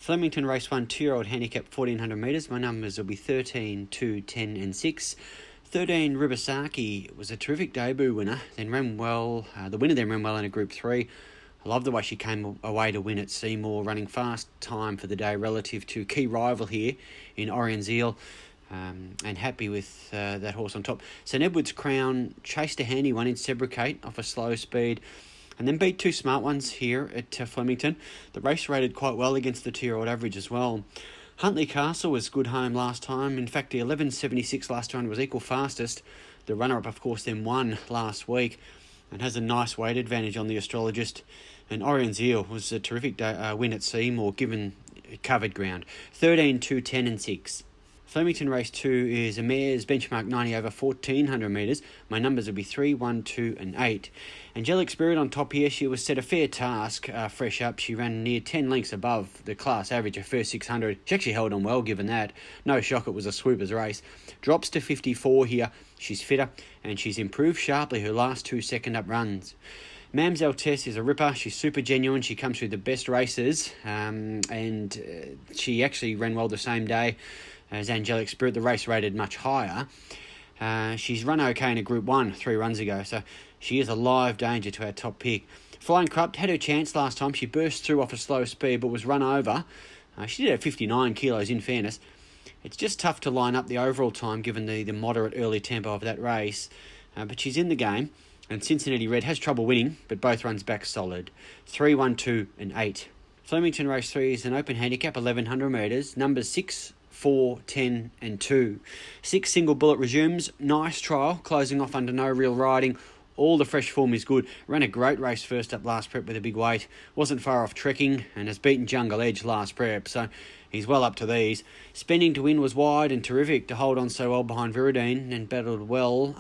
Flemington race 1, 2-year-old handicap 1400 metres. My numbers will be 13, 2, 10 and 6. 13 Ribasaki was a terrific debut winner, then ran well. The winner then ran well in a Group 3. I love the way she came away to win at Seymour, running fast time for the day relative to key rival here in Orient Zeal. And happy with that horse on top. St Edward's Crown chased a handy one in Sebricate off a slow speed and then beat two smart ones here at Flemington. The race rated quite well against the 2-year-old average as well. Huntley Castle was good home last time. In fact, the 11.76 last round was equal fastest. The runner-up, of course, then won last week and has a nice weight advantage on the astrologist. And Orient Zeal was a terrific win at Seymour, given covered ground. 13, 2, 10 and 6. Flemington race 2 is a mare's benchmark 90 over 1400 metres. My numbers will be 3, 1, 2 and 8. Angelic Spirit on top here. She was set a fair task fresh up. She ran near 10 lengths above the class average of first 600. She actually held on well given that. No shock, it was a swoopers race. Drops to 54 here. She's fitter and she's improved sharply her last two second up runs. Mamselle Tess is a ripper. She's super genuine. She comes through the best races and she actually ran well the same day as Angelic Spirit. The race rated much higher. She's run okay in a Group 1 3 runs ago, so she is a live danger to our top pick. Flying Corrupt had her chance last time. She burst through off a slow speed but was run over. She did have 59 kilos in fairness. It's just tough to line up the overall time given the moderate early tempo of that race, but she's in the game. And Cincinnati Red has trouble winning, but both runs back solid. 3, 1, 2 and 8. Flemington race 3 is an open handicap, 1100 metres. Numbers 6, 4, 10 and 2. 6 single bullet resumes. Nice trial, closing off under no real riding. All the fresh form is good. Ran a great race first up last prep with a big weight. Wasn't far off trekking and has beaten Jungle Edge last prep, so he's well up to these. Spending to win was wide and terrific to hold on so well behind Viridine and battled well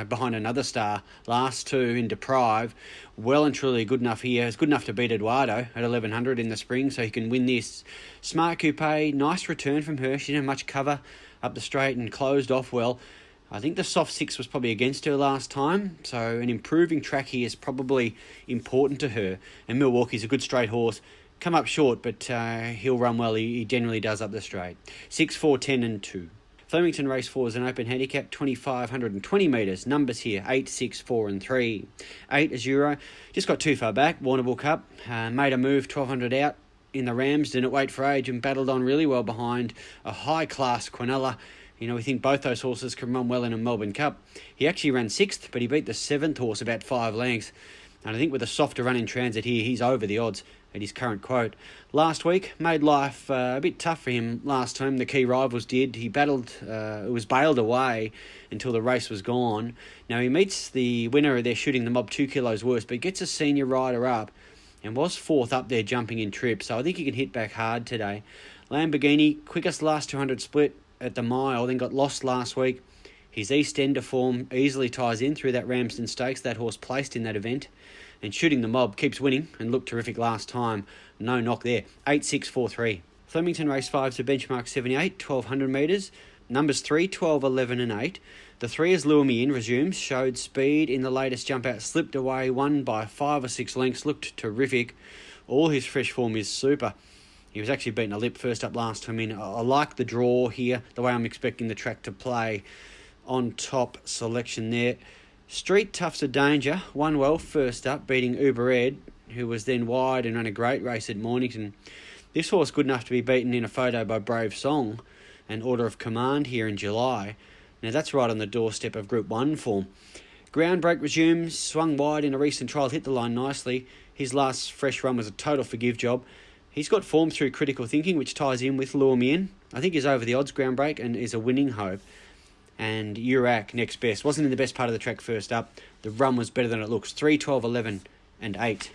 behind another star. Last two in Deprive. Well and truly good enough here. It's good enough to beat Eduardo at 1100 in the spring, so he can win this. Smart Coupe, nice return from her. She didn't have much cover up the straight and closed off well. I think the soft 6 was probably against her last time, so an improving track here is probably important to her. And Milwaukee's a good straight horse. Come up short, but he'll run well. He generally does up the straight. 6, 4, 10 and 2. Flemington race 4 is an open handicap, 2,520 metres. Numbers here, 8, 6, 4 and 3. 8 is Euro. Just got too far back. Warrnambool Cup. Made a move, 1,200 out in the Rams. Didn't wait for age and battled on really well behind a high-class Quinella. You know, we think both those horses can run well in a Melbourne Cup. He actually ran 6th, but he beat the 7th horse about 5 lengths. And I think with a softer run in transit here, he's over the odds at his current quote. Last week, made life a bit tough for him last time. The key rivals did. He battled, it was bailed away until the race was gone. Now he meets the winner. They're shooting the mob 2 kilos worse, but gets a senior rider up and was 4th up there jumping in trip. So I think he can hit back hard today. Lamborghini, quickest last 200 split at the mile, then got lost last week. His East Ender form easily ties in through that Ramsden Stakes. That horse placed in that event. And Shooting the Mob keeps winning and looked terrific last time. No knock there. 8, 6, 4, 3. Flemington race 5 to benchmark 78, 1200 metres. Numbers 3, 12, 11 and 8. The 3 is Lure Me In resumes. Showed speed in the latest jump out. Slipped away, won by 5 or 6 lengths. Looked terrific. All his fresh form is super. He was actually beaten a lip first up last time in. I like the draw here, the way I'm expecting the track to play. On top selection there. Street Tough's a danger. Won well first up, beating Uber Ed, who was then wide and ran a great race at Mornington. This horse good enough to be beaten in a photo by Brave Song and Order of Command here in July. Now that's right on the doorstep of Group 1 form. Ground break resumes. Swung wide in a recent trial, hit the line nicely. His last fresh run was a total forgive job. He's got form through critical thinking, which ties in with Lure Me In. I think he's over the odds ground break and is a winning hope. And Urac next best. Wasn't in the best part of the track first up. The run was better than it looks. 3, 12, 11 and 8.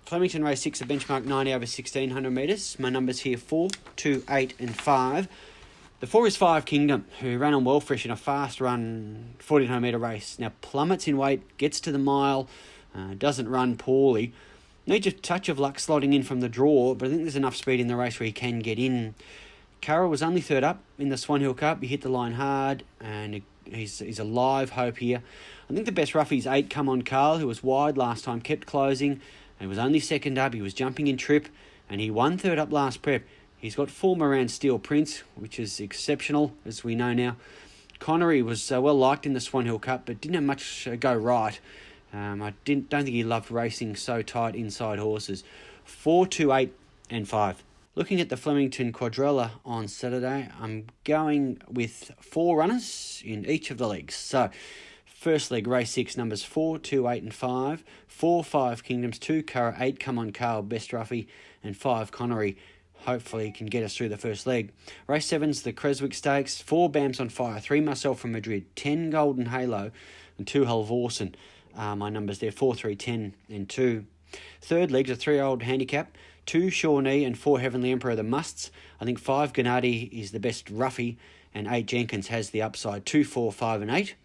Flemington race 6, a benchmark 90 over 1600 metres. My numbers here 4, 2, 8 and 5. The 4 is 5 Kingdom, who ran on well fresh in a fast run 1400 metre race. Now plummets in weight, gets to the mile, doesn't run poorly. Needs a touch of luck slotting in from the draw, but I think there's enough speed in the race where he can get in. Carroll was only 3rd up in the Swan Hill Cup. He hit the line hard, and he's a live hope here. I think the best roughie is 8 Come On Carl, who was wide last time, kept closing, and was only 2nd up. He was jumping in trip, and he won 3rd up last prep. He's got form around Steel Prince, which is exceptional, as we know now. Connery was well liked in the Swan Hill Cup, but didn't have much go right. I don't think he loved racing so tight inside horses. 4, 2, 8 and 5. Looking at the Flemington Quadrella on Saturday, I'm going with 4 runners in each of the legs. So, first leg, race 6, numbers 4, 2, 8 and 5. 4, 5 Kingdoms, 2 Curra, 8 Come On Carl, Best Ruffy, and 5 Connery. Hopefully can get us through the first leg. Race 7's the Creswick Stakes. 4 Bams on Fire, 3 Myself from Madrid, 10 Golden Halo, and 2 Halvorsen. My numbers there, 4, 3, 10 and 2. Third leg's a 3-year-old handicap. 2 Shawnee and 4 Heavenly Emperor, the musts. I think 5 Gennady is the best roughie, and 8 Jenkins has the upside. 2, 4, 5 and 8.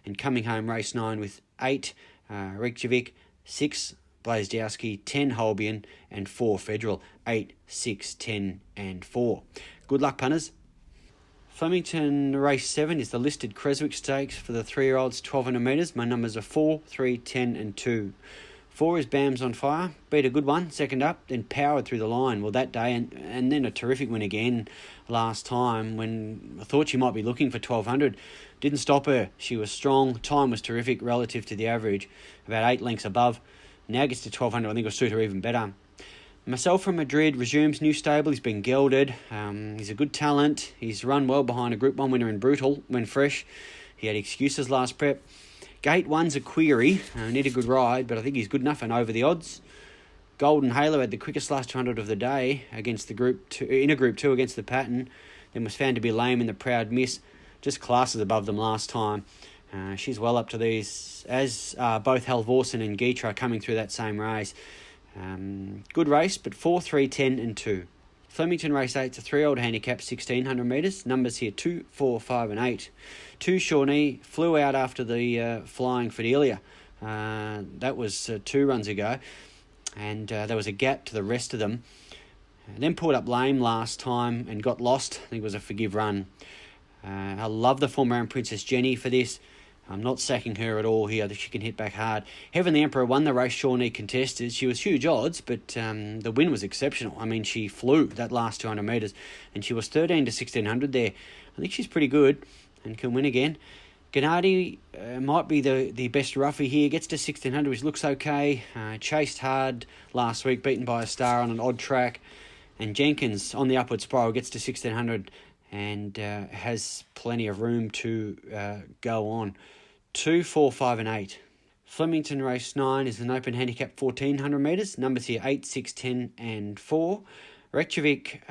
And coming home race 9 with 8 Reykjavik, 6 Blazedowski, 10 Holbein, and 4 Federal. 8, 6, 10 and 4. Good luck, punters. Flemington race 7 is the listed Creswick Stakes for the 3-year-olds, 1,200 metres. My numbers are 4, 3, 10 and 2. 4 is Bams on Fire, beat a good one, second up, then powered through the line, well, that day, and then a terrific win again last time when I thought she might be looking for 1,200. Didn't stop her. She was strong. Time was terrific relative to the average, about 8 lengths above. Now gets to 1,200, I think it'll suit her even better. Myself from Madrid resumes new stable. He's been gelded. He's a good talent. He's run well behind a Group 1 winner in Brutal when fresh. He had excuses last prep. Gate 1's a query. Need a good ride, but I think he's good enough and over the odds. Golden Halo had the quickest last 200 of the day against the Group 2, in a Group 2 against the Pattern. Then was found to be lame in the Proud Miss. Just classes above them last time. She's well up to these, as both Halvorsen and Geitra coming through that same race. Good race, but 4, 3, 10 and 2. Flemington race 8's a 3-year-old handicap, 1,600 metres. Numbers here 2, 4, 5 and 8. 2 Shawnee flew out after the Flying Fidelia. That was 2 runs ago. And there was a gap to the rest of them. Then pulled up lame last time and got lost. I think it was a forgive run. I love the form around Princess Jenny for this. I'm not sacking her at all here. She can hit back hard. Heavenly Emperor won the race Shawnee contested. She was huge odds, but the win was exceptional. I mean, she flew that last 200 metres, and she was 13 to 1,600 there. I think she's pretty good and can win again. Gennady might be the best roughie here. Gets to 1,600, which looks okay. Chased hard last week, beaten by a star on an odd track. And Jenkins on the upward spiral gets to 1,600 and has plenty of room to go on. 2, 4, 5 and 8. Flemington race 9 is an open handicap 1,400 metres. Numbers here 8, 6, 10 and 4. Reykjavik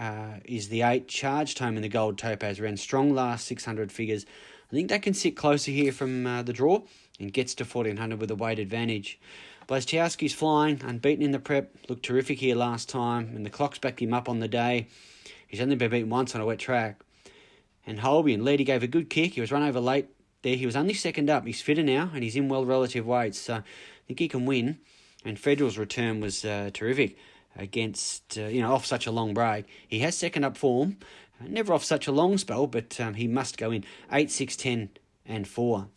is the 8. Charged home in the gold topaz. Ran strong last 600 figures. I think that can sit closer here from the draw and gets to 1,400 with a weight advantage. Blazkowski's flying, unbeaten in the prep. Looked terrific here last time and the clocks backed him up on the day. He's only been beaten once on a wet track. And Holbein, Leedy gave a good kick. He was run over late there. He was only second up. He's fitter now and he's in well relative weights. So I think he can win. And Federal's return was terrific against, off such a long break. He has second up form. Never off such a long spell, but he must go in. 8, 6, 10 and 4.